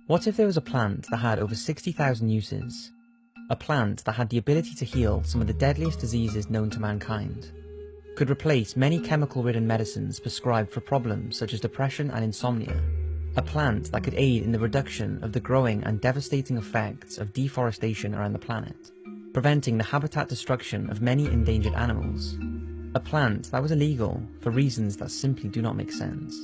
What if there was a plant that had over 60,000 uses? A plant that had the ability to heal some of the deadliest diseases known to mankind. Could replace many chemical-ridden medicines prescribed for problems such as depression and insomnia. A plant that could aid in the reduction of the growing and devastating effects of deforestation around the planet, preventing the habitat destruction of many endangered animals. A plant that was illegal for reasons that simply do not make sense.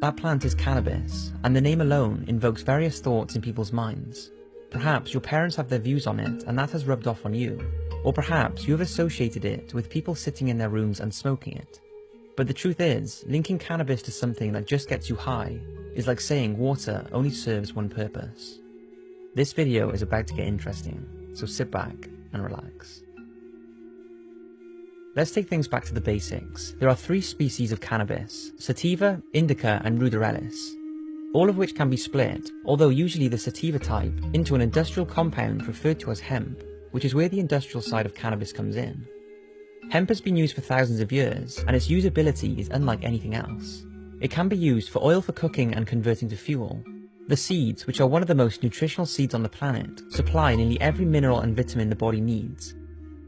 That plant is cannabis, and the name alone invokes various thoughts in people's minds. Perhaps your parents have their views on it and that has rubbed off on you, or perhaps you have associated it with people sitting in their rooms and smoking it. But the truth is, linking cannabis to something that just gets you high is like saying water only serves one purpose. This video is about to get interesting, so sit back and relax. Let's take things back to the basics. There are 3 species of cannabis: sativa, indica and ruderalis, all of which can be split, although usually the sativa type, into an industrial compound referred to as hemp, which is where the industrial side of cannabis comes in. Hemp has been used for thousands of years, and its usability is unlike anything else. It can be used for oil for cooking and converting to fuel. The seeds, which are one of the most nutritional seeds on the planet, supply nearly every mineral and vitamin the body needs.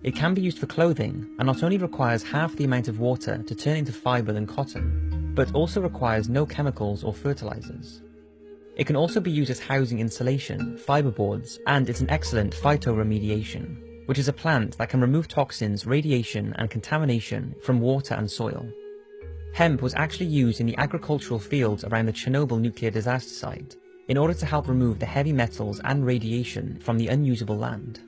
It can be used for clothing, and not only requires half the amount of water to turn into fibre than cotton, but also requires no chemicals or fertilizers. It can also be used as housing insulation, fiberboards, and it's an excellent phytoremediation, which is a plant that can remove toxins, radiation, and contamination from water and soil. Hemp was actually used in the agricultural fields around the Chernobyl nuclear disaster site, in order to help remove the heavy metals and radiation from the unusable land.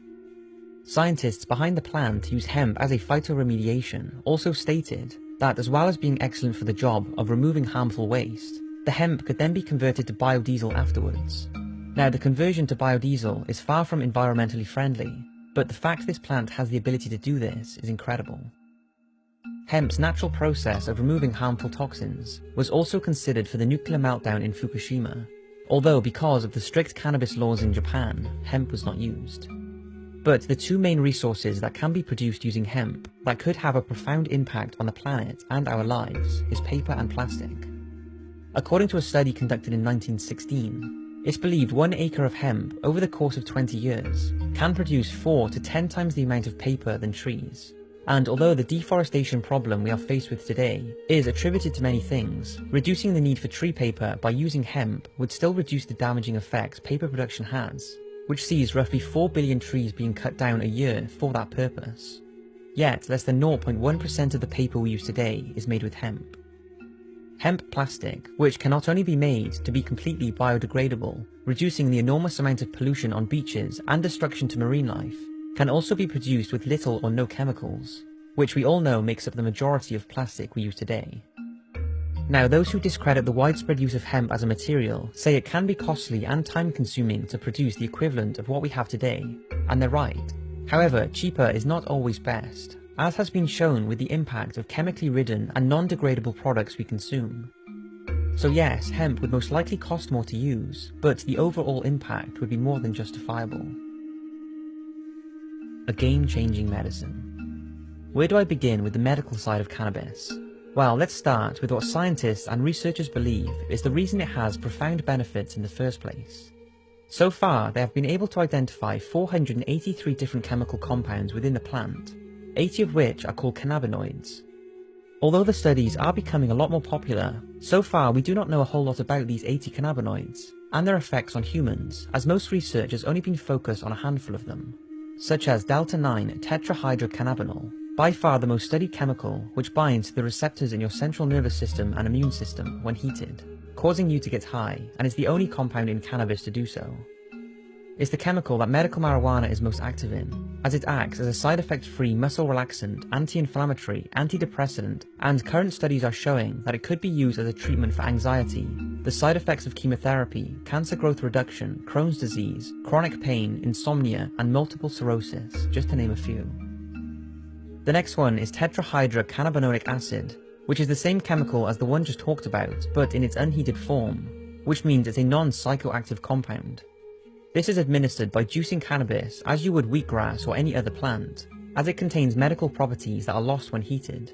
Scientists behind the plant use hemp as a phytoremediation also stated that as well as being excellent for the job of removing harmful waste, the hemp could then be converted to biodiesel afterwards. Now, the conversion to biodiesel is far from environmentally friendly, but the fact this plant has the ability to do this is incredible. Hemp's natural process of removing harmful toxins was also considered for the nuclear meltdown in Fukushima, although because of the strict cannabis laws in Japan, hemp was not used. But the 2 main resources that can be produced using hemp that could have a profound impact on the planet and our lives is paper and plastic. According to a study conducted in 1916, it's believed 1 acre of hemp over the course of 20 years can produce 4 to 10 times the amount of paper than trees. And although the deforestation problem we are faced with today is attributed to many things, reducing the need for tree paper by using hemp would still reduce the damaging effects paper production has, which sees roughly 4 billion trees being cut down a year for that purpose. Yet, less than 0.1% of the paper we use today is made with hemp. Hemp plastic, which can not only be made to be completely biodegradable, reducing the enormous amount of pollution on beaches and destruction to marine life, can also be produced with little or no chemicals, which we all know makes up the majority of plastic we use today. Now, those who discredit the widespread use of hemp as a material say it can be costly and time-consuming to produce the equivalent of what we have today, and they're right. However, cheaper is not always best, as has been shown with the impact of chemically ridden and non-degradable products we consume. So yes, hemp would most likely cost more to use, but the overall impact would be more than justifiable. A game-changing medicine. Where do I begin with the medical side of cannabis? Well, let's start with what scientists and researchers believe is the reason it has profound benefits in the first place. So far, they have been able to identify 483 different chemical compounds within the plant, 80 of which are called cannabinoids. Although the studies are becoming a lot more popular, so far we do not know a whole lot about these 80 cannabinoids and their effects on humans, as most research has only been focused on a handful of them, such as delta-9 tetrahydrocannabinol, by far the most studied chemical, which binds to the receptors in your central nervous system and immune system when heated, causing you to get high, and is the only compound in cannabis to do so. It's the chemical that medical marijuana is most active in, as it acts as a side effect-free muscle relaxant, anti-inflammatory, antidepressant, and current studies are showing that it could be used as a treatment for anxiety, the side effects of chemotherapy, cancer growth reduction, Crohn's disease, chronic pain, insomnia, and multiple sclerosis, just to name a few. The next one is tetrahydrocannabinolic acid, which is the same chemical as the one just talked about, but in its unheated form, which means it's a non-psychoactive compound. This is administered by juicing cannabis as you would wheatgrass or any other plant, as it contains medical properties that are lost when heated.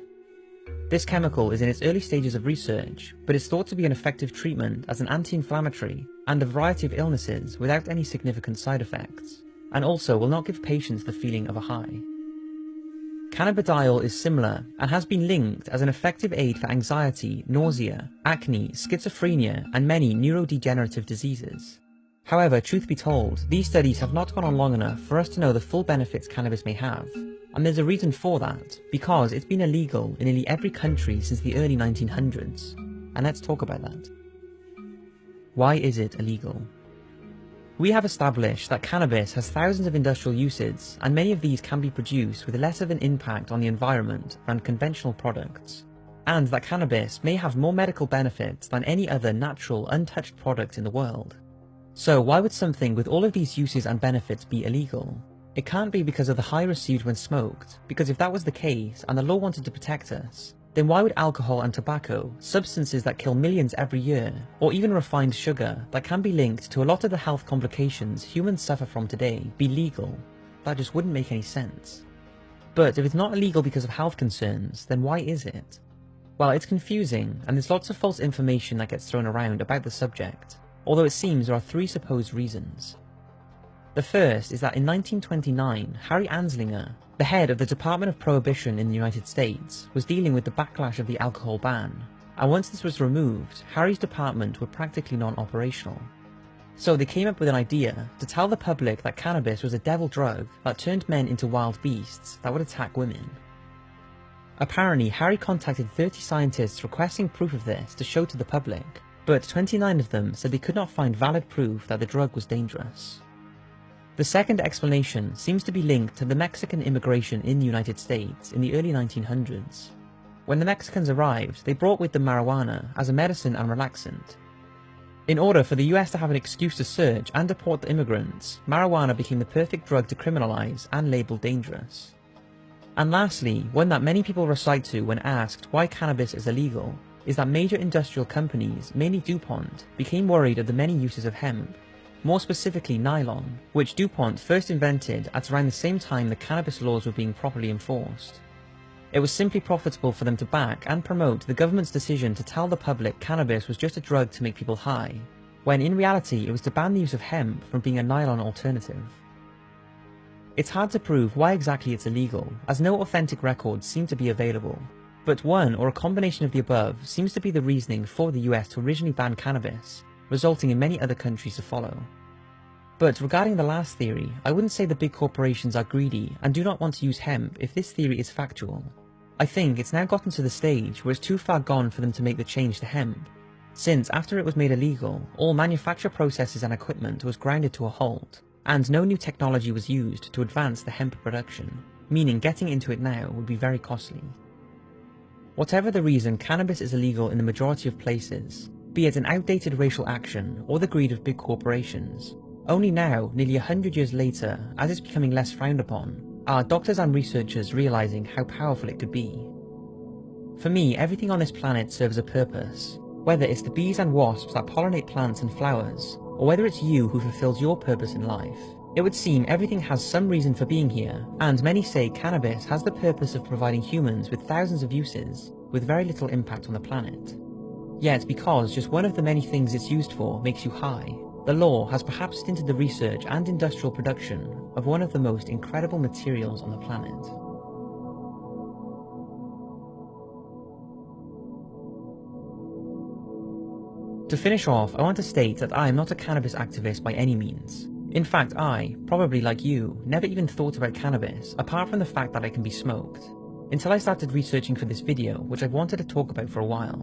This chemical is in its early stages of research, but is thought to be an effective treatment as an anti-inflammatory and a variety of illnesses without any significant side effects, and also will not give patients the feeling of a high. Cannabidiol is similar and has been linked as an effective aid for anxiety, nausea, acne, schizophrenia, and many neurodegenerative diseases. However, truth be told, these studies have not gone on long enough for us to know the full benefits cannabis may have. And there's a reason for that, because it's been illegal in nearly every country since the early 1900s. And let's talk about that. Why is it illegal? We have established that cannabis has thousands of industrial uses, and many of these can be produced with less of an impact on the environment than conventional products. And that cannabis may have more medical benefits than any other natural, untouched product in the world. So why would something with all of these uses and benefits be illegal? It can't be because of the high received when smoked, because if that was the case and the law wanted to protect us, then why would alcohol and tobacco, substances that kill millions every year, or even refined sugar that can be linked to a lot of the health complications humans suffer from today, be legal? That just wouldn't make any sense. But if it's not illegal because of health concerns, then why is it? Well, it's confusing, and there's lots of false information that gets thrown around about the subject, although it seems there are three supposed reasons. The first is that in 1929, Harry Anslinger, the head of the Department of Prohibition in the United States, was dealing with the backlash of the alcohol ban, and once this was removed, Harry's department were practically non-operational. So they came up with an idea to tell the public that cannabis was a devil drug that turned men into wild beasts that would attack women. Apparently, Harry contacted 30 scientists requesting proof of this to show to the public, but 29 of them said they could not find valid proof that the drug was dangerous. The second explanation seems to be linked to the Mexican immigration in the United States in the early 1900s. When the Mexicans arrived, they brought with them marijuana as a medicine and relaxant. In order for the US to have an excuse to search and deport the immigrants, marijuana became the perfect drug to criminalize and label dangerous. And lastly, one that many people recite to when asked why cannabis is illegal, is that major industrial companies, mainly DuPont, became worried of the many uses of hemp, more specifically nylon, which DuPont first invented at around the same time the cannabis laws were being properly enforced. It was simply profitable for them to back and promote the government's decision to tell the public cannabis was just a drug to make people high, when in reality it was to ban the use of hemp from being a nylon alternative. It's hard to prove why exactly it's illegal, as no authentic records seem to be available, but one or a combination of the above seems to be the reasoning for the US to originally ban cannabis, resulting in many other countries to follow. But regarding the last theory, I wouldn't say the big corporations are greedy and do not want to use hemp if this theory is factual. I think it's now gotten to the stage where it's too far gone for them to make the change to hemp, since after it was made illegal, all manufacture processes and equipment was grounded to a halt, and no new technology was used to advance the hemp production, meaning getting into it now would be very costly. Whatever the reason, cannabis is illegal in the majority of places, be it an outdated racial action or the greed of big corporations. Only now, nearly 100 years later, as it's becoming less frowned upon, are doctors and researchers realizing how powerful it could be. For me, everything on this planet serves a purpose, whether it's the bees and wasps that pollinate plants and flowers, or whether it's you who fulfills your purpose in life. It would seem everything has some reason for being here, and many say cannabis has the purpose of providing humans with thousands of uses, with very little impact on the planet. Yet because just one of the many things it's used for makes you high, the law has perhaps stinted the research and industrial production of one of the most incredible materials on the planet. To finish off, I want to state that I am not a cannabis activist by any means. In fact, I, probably like you, never even thought about cannabis apart from the fact that it can be smoked, until I started researching for this video, which I've wanted to talk about for a while,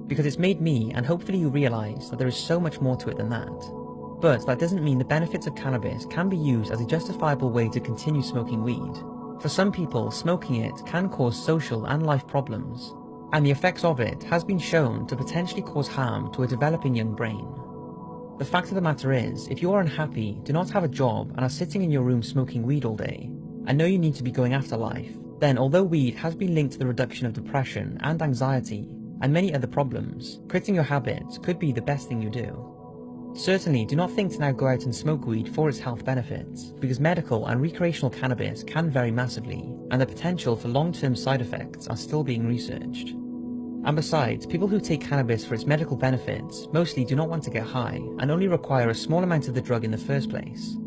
because it's made me, and hopefully you realise that there is so much more to it than that. But that doesn't mean the benefits of cannabis can be used as a justifiable way to continue smoking weed. For some people, smoking it can cause social and life problems, and the effects of it has been shown to potentially cause harm to a developing young brain. The fact of the matter is, if you are unhappy, do not have a job, and are sitting in your room smoking weed all day, and know you need to be going after life, then although weed has been linked to the reduction of depression and anxiety, and many other problems, quitting your habits could be the best thing you do. Certainly, do not think to now go out and smoke weed for its health benefits, because medical and recreational cannabis can vary massively, and the potential for long-term side effects are still being researched. And besides, people who take cannabis for its medical benefits mostly do not want to get high and only require a small amount of the drug in the first place.